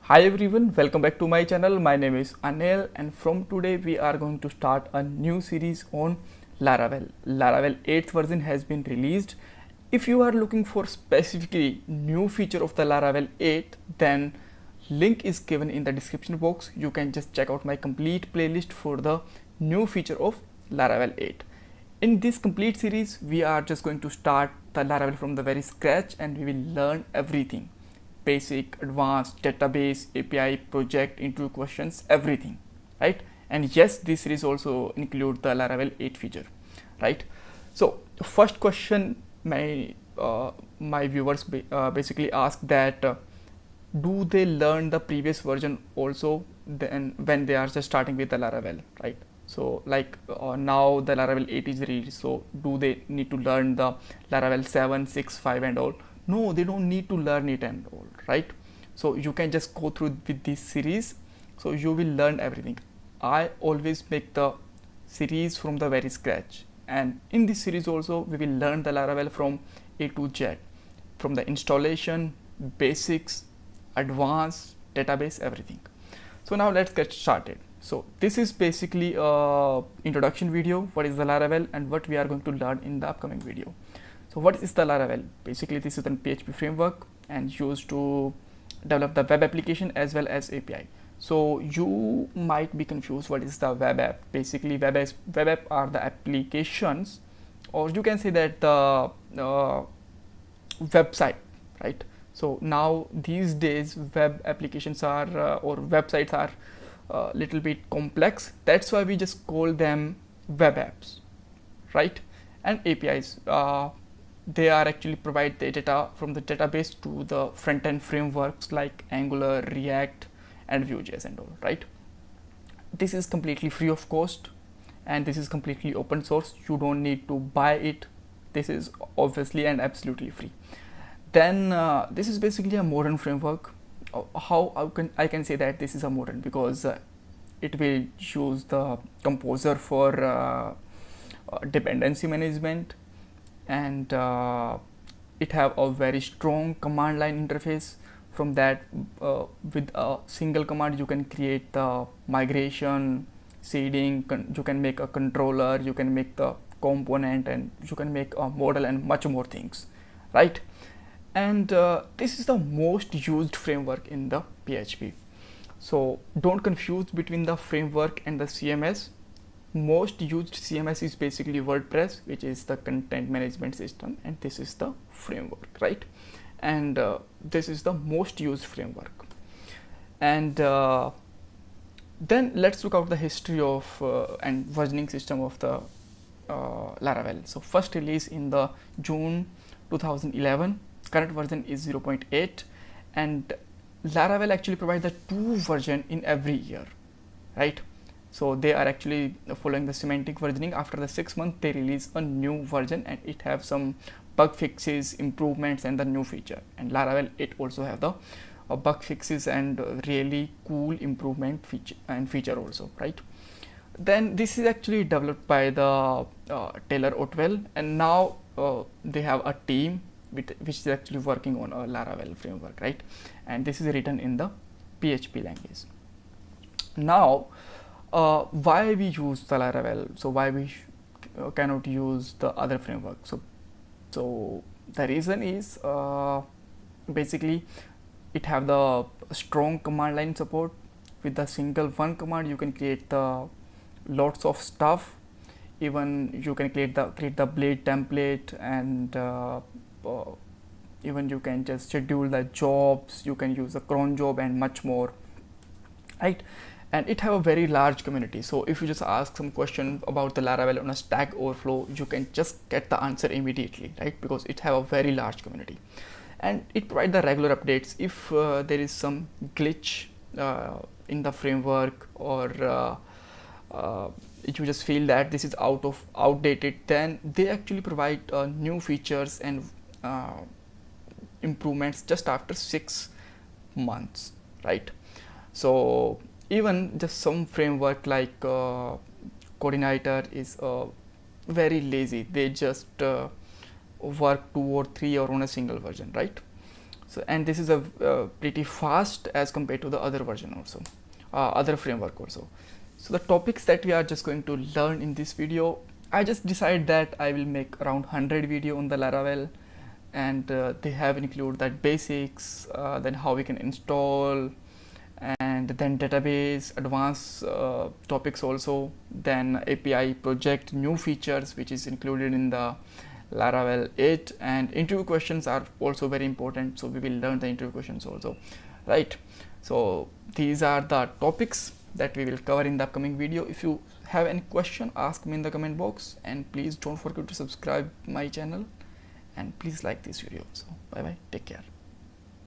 Hi everyone, welcome back to my channel. My name is Anil and from today we are going to start a new series on Laravel. Laravel 8th version has been released. If you are looking for specifically new feature of the Laravel 8, then link is given in the description box. You can just check out my complete playlist for the new feature of Laravel 8. In this complete series, we are just going to start the Laravel from the very scratch and we will learn everything. Basic, advanced, database, API, project, interview questions, everything, right? And yes, this series also include the Laravel 8 feature, right? So the first question my viewers basically ask that do they learn the previous version also then when they are just starting with the Laravel, right? So like now the Laravel 8 is released, so do they need to learn the Laravel 7, 6, 5 and all? No, they don't need to learn it and all, right? So you can just go through with this series, so you will learn everything. I always make the series from the very scratch, and in this series also we will learn the Laravel from A to Z, from the installation, basics, advanced, database, everything. So now let's get started. So this is basically a introduction video, what is the Laravel and what we are going to learn in the upcoming video. So what is the Laravel? Basically this is a PHP framework and used to develop the web application as well as API. So you might be confused, what is the web app? Basically web app are the applications, or you can say that the website, right? So now these days web applications are or websites are a little bit complex. That's why we just call them web apps, right? And APIs, they are actually provide the data from the database to the front-end frameworks like Angular, React and Vue.js and all, right? This is completely free of cost and this is completely open source. You don't need to buy it. This is obviously and absolutely free. Then this is basically a modern framework. How I can say that this is a modern? Because it will use the composer for dependency management, and it have a very strong command line interface. From that with a single command you can create the migration, seeding, you can make a controller, you can make the component, and you can make a model and much more things, right? And this is the most used framework in the PHP. So don't confuse between the framework and the CMS. Most used CMS is basically WordPress, which is the content management system, and this is the framework, right? And this is the most used framework. And then let's look at the history of and versioning system of the Laravel. So first release in the June 2011. Current version is 0.8, and Laravel actually provides the 2 version in every year, right? So they are actually following the semantic versioning. After the 6 months they release a new version and it have some bug fixes, improvements and the new feature. And Laravel 8 also have the bug fixes and really cool improvement feature also, right? Then this is actually developed by the Taylor Otwell, and now they have a team which is actually working on a Laravel framework, right? And this is written in the PHP language. Now why we use the Laravel? So why we cannot use the other framework? So the reason is basically it have the strong command line support. With the single one command you can create the lots of stuff. Even you can create the blade template, and even you can just schedule the jobs, you can use the cron job and much more, right? And it have a very large community. So if you just ask some question about the Laravel on a Stack Overflow, you can just get the answer immediately, right? Because it have a very large community, and it provide the regular updates. If there is some glitch in the framework, or if you just feel that this is outdated, then they actually provide new features and improvements just after 6 months, right? So even just some framework like Coordinator is very lazy. They just work 2 or 3 or on a single version, right? So, and this is a pretty fast as compared to the other version also, other framework also. So the topics that we are just going to learn in this video, I just decided that I will make around 100 video on the Laravel, and they have include that basics, then how we can install, and then database, advanced topics also, then API project, new features which is included in the Laravel 8, and interview questions are also very important, so we will learn the interview questions also, right? So these are the topics that we will cover in the upcoming video. If you have any question, ask me in the comment box, and please don't forget to subscribe my channel, and please like this video. So bye bye, take care.